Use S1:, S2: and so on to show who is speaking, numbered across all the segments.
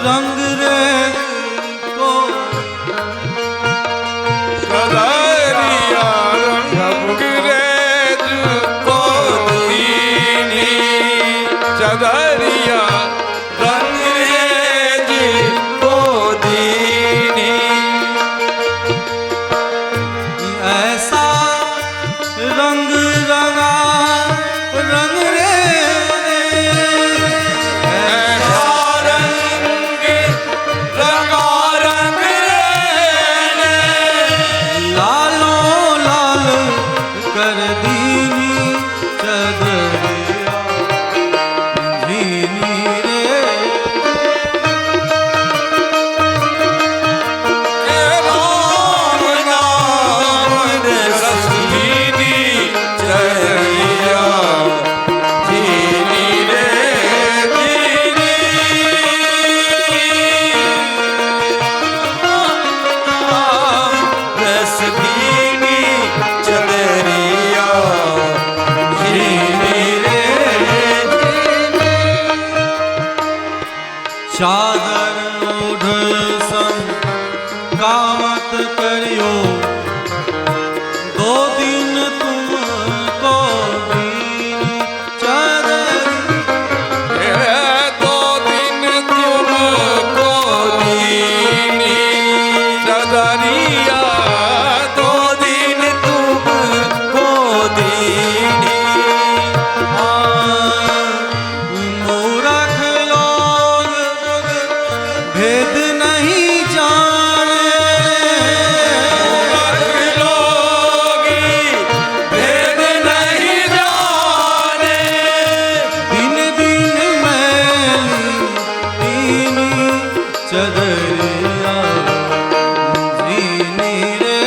S1: रंग रे को
S2: चदरिया रंग रेज को दीनी चदरिया रंग रेज को दीनी
S1: ऐसा रंग रंगा रंग रे
S2: ऐसा रंग रंगा रंग रे
S1: लालो लाल कर दीनी चदरिया दीनी रे
S2: राम नाम रस दीनी चदरिया दीनी रे दीनी रस दीनी चदरिया दीनी रे
S1: चादर ओढ़ सम कामत करियो दो दिन तुमको दीनी चादर
S2: दो दिन तुमको दीनी चदरिया दो दिन तुमको दीनी
S1: मूरख लोग भेद नहीं जाने
S2: लोगी भेद नहीं जाने
S1: दिन दिन मैली दीनी चदरिया दीनी रे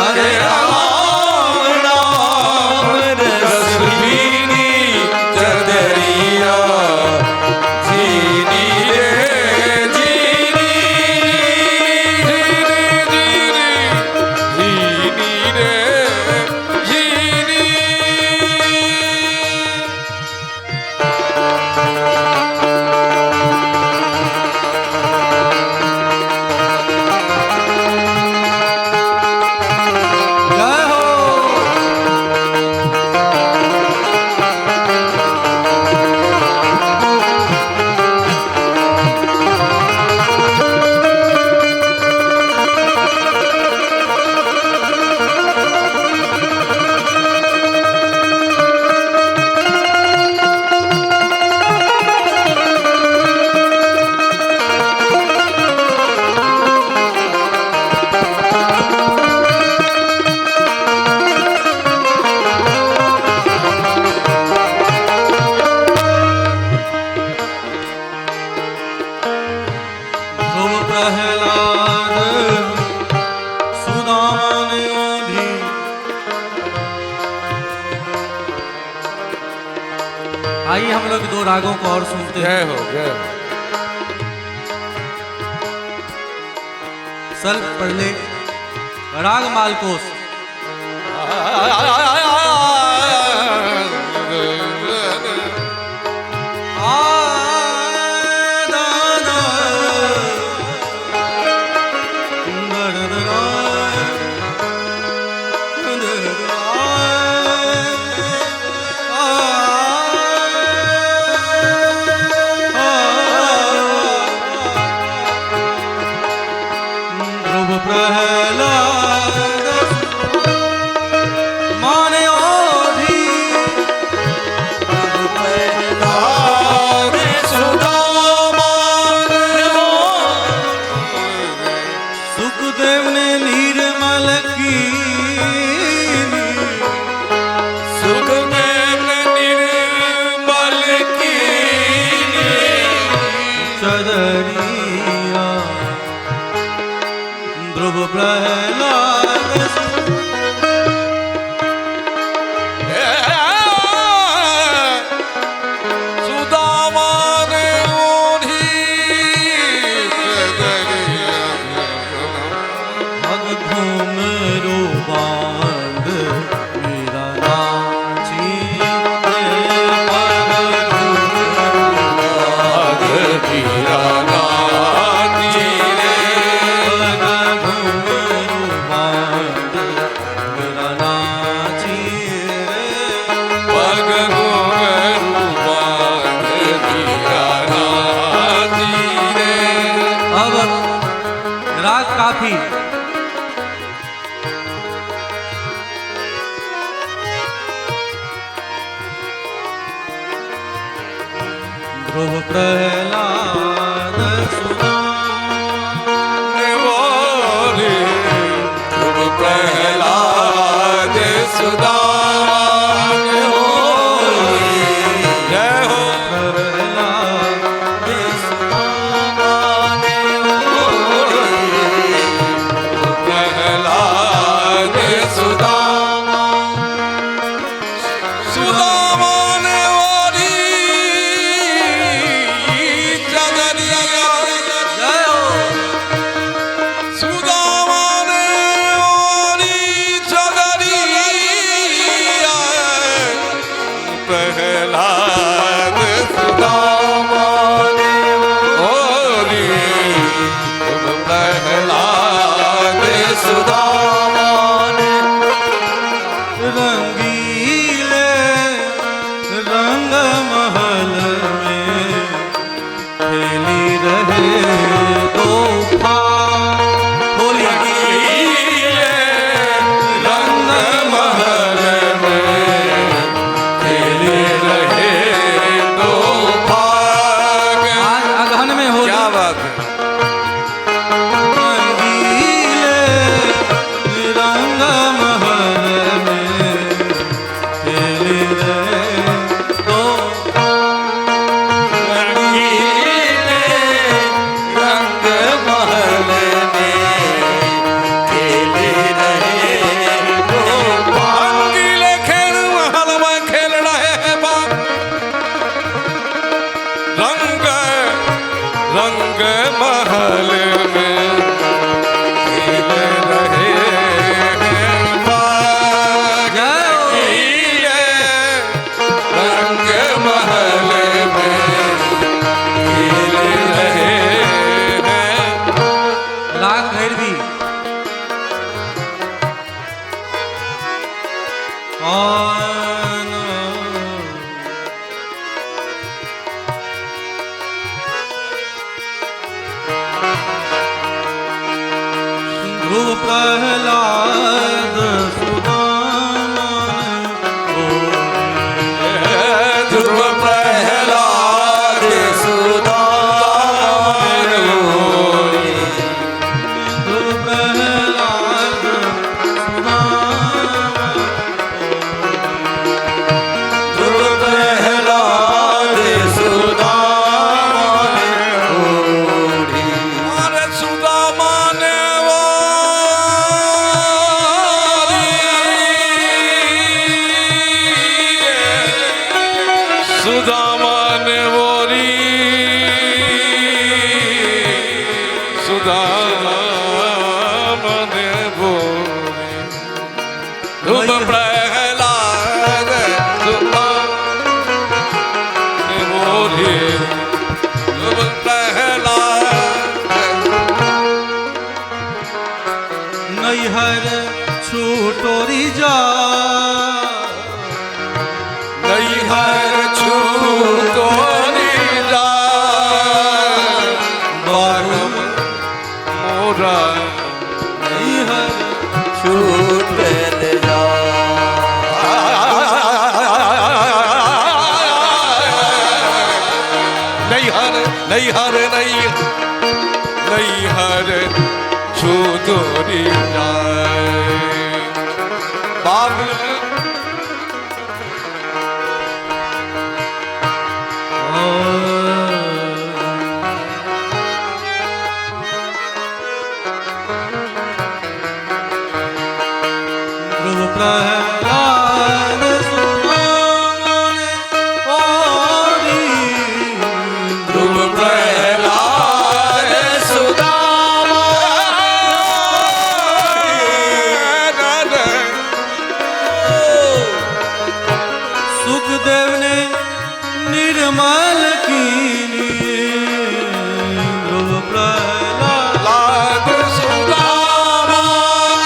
S1: अरे
S2: राम नाम रस दीनी चदरिया दीनी रे दीनी दीनी रे दीनी
S1: जय हो ध्रुव प्रहलाद सुदामा ने भी आइए हम लोग दो रागों को और सुनते हैं।
S2: जय हो जय हो
S1: सल पढ़ ले राग मालकोस ध्रुव प्रहलाद माने ध्रुव प्रहलाद
S2: बोले ध्रुव प्रहलाद सुदान होए। जय हो
S1: प्रहलाद सुदान होए।
S2: प्रहलाद सुदान सुदामान वाली जगरिया।
S1: जय हो
S2: सुदामान वाली जगरिया। प्रहलाद सुदामान वाली प्रहलाद सुदामान
S1: रंगीले रंग महल में खेली रहे दो होली
S2: रंग महल में खेले रहे दो भाग।
S1: आज अगहन में होली
S2: क्या बात है।
S1: रंगीले रंग महल में खेली रहे दो
S2: रंगीले रंग महल में खेले रहे दो भाग। रंगीले खेल महल में खेल रहे हैं बाप। रंग रंग महल में खेल रहे हैं बाग।
S1: जय हो
S2: रंग महल में खेल रहे हैं।
S1: लाख भैरवी ध्रुव प्रहलाद सुदामान
S2: ध्रुव प्रहलाद सुदान होए।
S1: ध्रुव प्रहलाद सुदामान
S2: ध्रुव प्रहलाद सुदान होए। अरे सुदामान सुदामान बोरी सुदामान बोरी ध्रुव प्रहलाद सुदान बोरी ध्रुव प्रहलाद
S1: नैहर छूटोरी जा
S2: नैहर छूटोरी जा बारू मोरा
S1: नैहर
S2: छूट जा। नैहर नैहर नैहर छूटोरी जाए बाबू।
S1: ध्रुव प्रहलाद सुदामान होरी।
S2: ध्रुव प्रहलाद सुदामान
S1: सुखदेव ने निर्मल कीनी ध्रुव प्रहलाद
S2: लाद सुदामान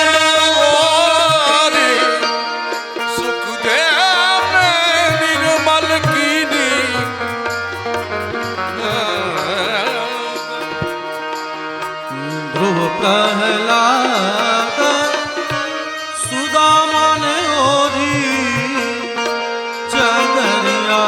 S2: होरी। सुखदेव ने निर्मल कीनी
S1: ध्रुव प्रहलाद सुदामान होरी चदरिया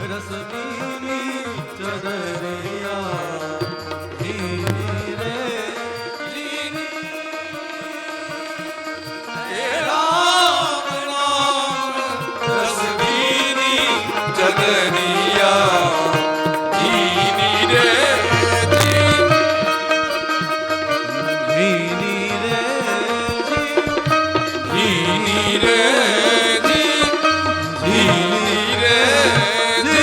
S1: रसमीनी चदरिया भीनी रे जीनी।
S2: हे राम नाम रसदीनी चदरिया जीनी रे
S1: भीनी रे
S2: जीनी रे जी जीनी रे जी।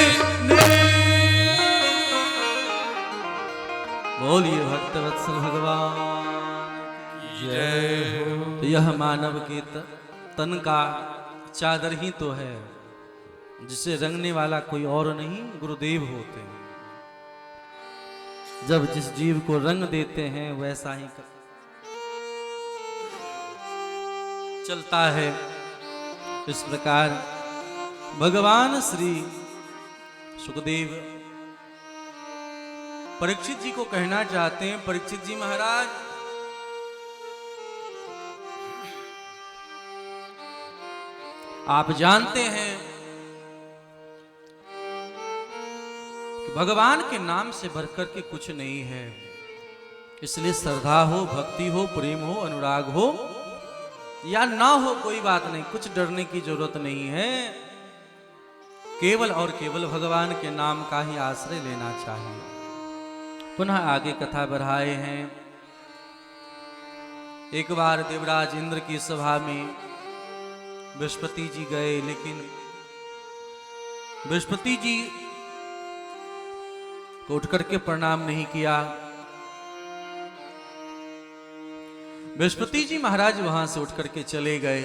S1: बोलिए भक्त वत्सल भगवान
S2: जय हो।
S1: तो यह मानव के तन का चादर ही तो है, जिसे रंगने वाला कोई और नहीं गुरुदेव होते हैं। जब जिस जीव को रंग देते हैं वैसा ही चलता है। इस प्रकार भगवान श्री सुखदेव परीक्षित जी को कहना चाहते हैं, परीक्षित जी महाराज, आप जानते हैं कि भगवान के नाम से बढ़कर के कुछ नहीं है। इसलिए श्रद्धा हो, भक्ति हो, प्रेम हो, अनुराग हो या ना हो, कोई बात नहीं, कुछ डरने की जरूरत नहीं है। केवल और केवल भगवान के नाम का ही आश्रय लेना चाहिए। पुनः आगे कथा बढ़ाए हैं। एक बार देवराज इंद्र की सभा में बृहस्पति जी गए, लेकिन बृहस्पति जी को उठ करके प्रणाम नहीं किया। बृहस्पति जी महाराज वहां से उठ करके चले गए।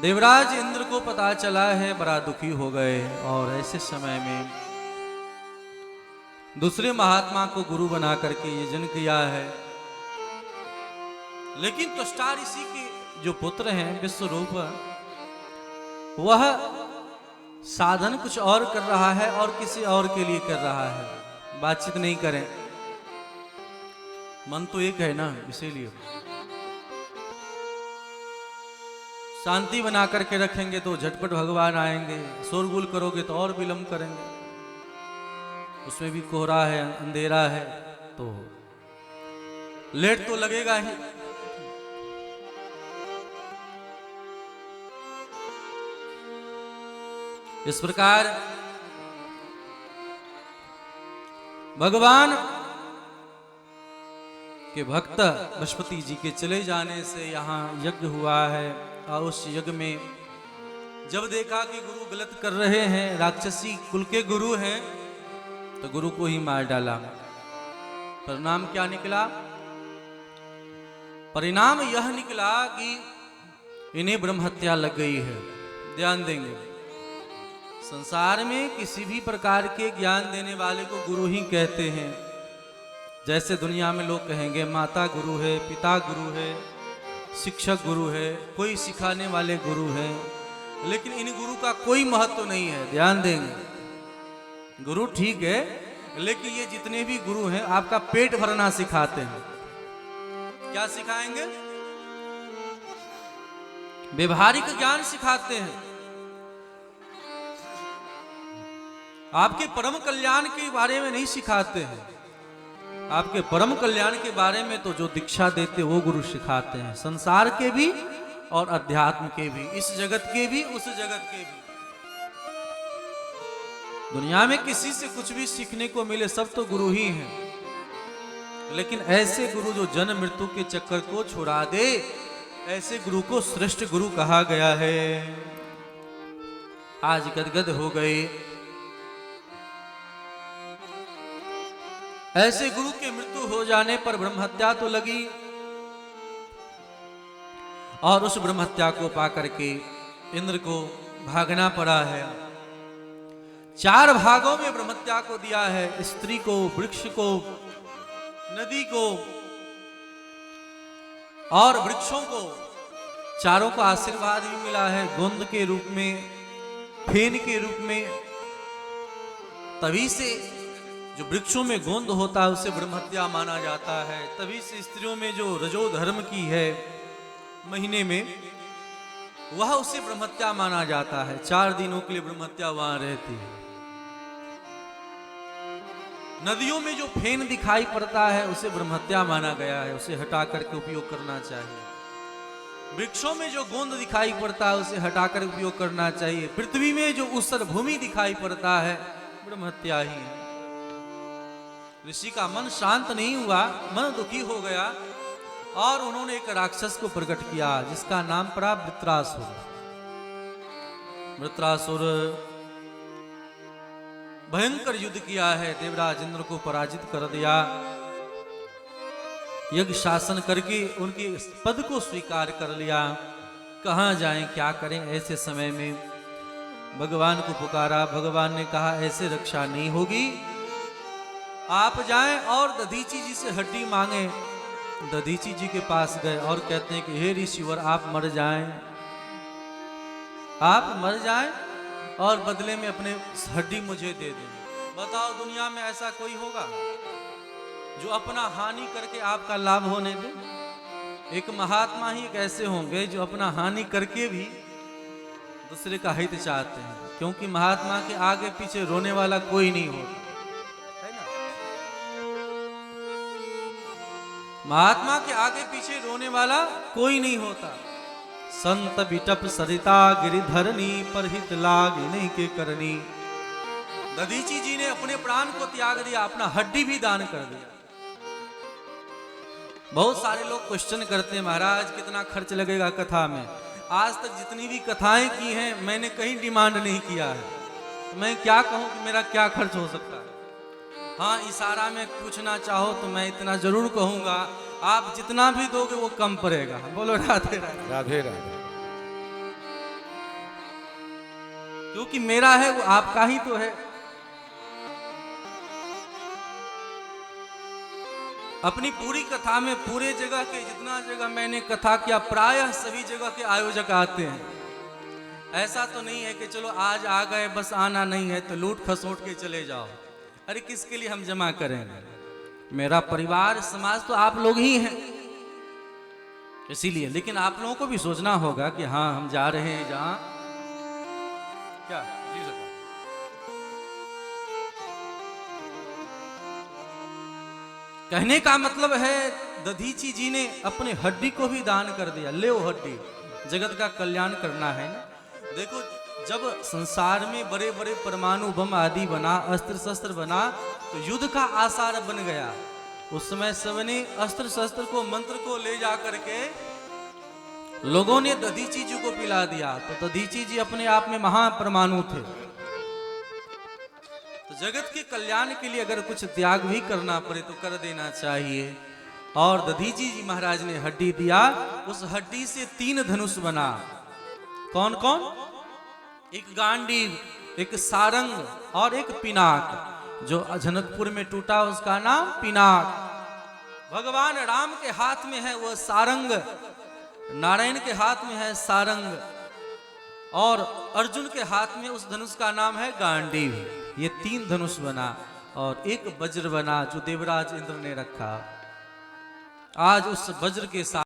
S1: देवराज इंद्र को पता चला है, बड़ा दुखी हो गए और ऐसे समय में दूसरे महात्मा को गुरु बना करके यजन किया है। लेकिन त्वष्टा ऋषि के जो पुत्र हैं विश्वरूप, वह साधन कुछ और कर रहा है और किसी और के लिए कर रहा है। बातचीत नहीं करें, मन तो एक है ना, इसीलिए शांति बना करके रखेंगे तो झटपट भगवान आएंगे। शोरगुल करोगे तो और विलंब करेंगे। उसमें भी कोहरा है, अंधेरा है, तो लेट तो लगेगा ही। इस प्रकार भगवान के भक्त बृहस्पति जी के चले जाने से यहाँ यज्ञ हुआ है। और उस यज्ञ में जब देखा कि गुरु गलत कर रहे हैं, राक्षसी कुल के गुरु हैं, तो गुरु को ही मार डाला। परिणाम क्या निकला? परिणाम यह निकला कि इन्हें ब्रह्म हत्या लग गई है। ध्यान देंगे, संसार में किसी भी प्रकार के ज्ञान देने वाले को गुरु ही कहते हैं। जैसे दुनिया में लोग कहेंगे माता गुरु है, पिता गुरु है, शिक्षक गुरु है, कोई सिखाने वाले गुरु हैं, लेकिन इन गुरु का कोई महत्व नहीं है। ध्यान देंगे, गुरु ठीक है, लेकिन ये जितने भी गुरु हैं आपका पेट भरना सिखाते हैं। क्या सिखाएंगे? व्यवहारिक ज्ञान सिखाते हैं। आपके परम कल्याण के बारे में नहीं सिखाते हैं। आपके परम कल्याण के बारे में तो जो दीक्षा देते वो गुरु सिखाते हैं, संसार के भी और अध्यात्म के भी, इस जगत के भी, उस जगत के भी। दुनिया में किसी से कुछ भी सीखने को मिले सब तो गुरु ही हैं, लेकिन ऐसे गुरु जो जन्म मृत्यु के चक्कर को छुड़ा दे, ऐसे गुरु को श्रेष्ठ गुरु कहा गया है। आज गदगद हो गए। ऐसे गुरु के मृत्यु हो जाने पर ब्रह्म हत्या तो लगी, और उस ब्रह्म हत्या को पाकर के इंद्र को भागना पड़ा है। 4 भागों में ब्रह्म हत्या को दिया है, स्त्री को, वृक्ष को, नदी को और वृक्षों को। चारों को आशीर्वाद भी मिला है, गोंद के रूप में, फेन के रूप में। तभी से जो वृक्षों में गोंद होता है उसे ब्रह्म हत्या माना जाता है। तभी से स्त्रियों में जो रजो धर्म की है, महीने में वह उसे ब्रह्महत्या माना जाता है। 4 दिनों के लिए ब्रह्महत्या वहां रहती है। नदियों में जो फेन दिखाई पड़ता है उसे ब्रह्महत्या माना गया है, उसे हटा करके उपयोग करना चाहिए। वृक्षों में जो गोंद दिखाई पड़ता है उसे हटाकर उपयोग करना चाहिए। पृथ्वी में जो ऊसर भूमि दिखाई पड़ता है ब्रह्महत्या ही है। ऋषि का मन शांत नहीं हुआ, मन दुखी हो गया और उन्होंने एक राक्षस को प्रकट किया जिसका नाम पड़ा वृत्रासुर। वृत्रासुर भयंकर युद्ध किया है, देवराज इंद्र को पराजित कर दिया। यज्ञ शासन करके उनके पद को स्वीकार कर लिया। कहां जाएं, क्या करें? ऐसे समय में भगवान को पुकारा। भगवान ने कहा ऐसे रक्षा नहीं होगी, आप जाएं और दधीची जी से हड्डी मांगे। दधीची जी के पास गए और कहते हैं कि हे ऋषिवर, आप मर जाएं, आप मर जाएं और बदले में अपने हड्डी मुझे दे दें। बताओ दुनिया में ऐसा कोई होगा जो अपना हानि करके आपका लाभ होने दे? एक महात्मा ही एक ऐसे होंगे जो अपना हानि करके भी दूसरे का हित चाहते हैं, क्योंकि महात्मा के आगे पीछे रोने वाला कोई नहीं होता है ना। महात्मा के आगे पीछे रोने वाला कोई नहीं होता। संत बिटप सरिता गिरिधरनी, परहित लाग नहीं के करनी। दधीची जी ने अपने प्राण को त्याग दिया, अपना हड्डी भी दान कर दिया। बहुत सारे लोग क्वेश्चन करते हैं, महाराज कितना खर्च लगेगा कथा में? आज तक जितनी भी कथाएं की हैं मैंने कहीं डिमांड नहीं किया है, तो मैं क्या कहूं कि मेरा क्या खर्च हो सकता है। हाँ, इशारा में पूछना चाहो तो मैं इतना जरूर कहूंगा, आप जितना भी दोगे वो कम पड़ेगा। बोलो राधे राधे।
S2: राधे राधे।
S1: क्योंकि मेरा है वो आपका ही तो है। अपनी पूरी कथा में पूरे जगह के जितना जगह मैंने कथा किया, प्रायः सभी जगह के आयोजक आते हैं। ऐसा तो नहीं है कि चलो आज आ गए बस आना नहीं है तो लूट खसोट के चले जाओ। अरे किसके लिए हम जमा करेंगे? मेरा परिवार समाज तो आप लोग ही हैं, इसीलिए। लेकिन आप लोगों को भी सोचना होगा कि हाँ हम जा रहे हैं जहां क्या
S2: जी सर।
S1: कहने का मतलब है दधीची जी ने अपने हड्डी को भी दान कर दिया। ले वो हड्डी, जगत का कल्याण करना है ना। देखो, जब संसार में बड़े बड़े परमाणु बम आदि बना, अस्त्र शस्त्र बना, तो युद्ध का आसार बन गया। उस समय सबने अस्त्र शस्त्र को, मंत्र को ले जा करके लोगों ने दधीची जी को पिला दिया। तो दधीची जी अपने आप में महापरमाणु थे। तो जगत के कल्याण के लिए अगर कुछ त्याग भी करना पड़े तो कर देना चाहिए। और दधीची जी महाराज ने हड्डी दिया। उस हड्डी से 3 धनुष बना। कौन कौन? एक गांडीव, एक सारंग और एक पिनाक। जो जनकपुर में टूटा उसका नाम पिनाक। भगवान राम के हाथ में है वह सारंग, नारायण के हाथ में है सारंग, और अर्जुन के हाथ में उस धनुष का नाम है गांडीव। ये 3 धनुष बना और एक वज्र बना जो देवराज इंद्र ने रखा। आज उस वज्र के साथ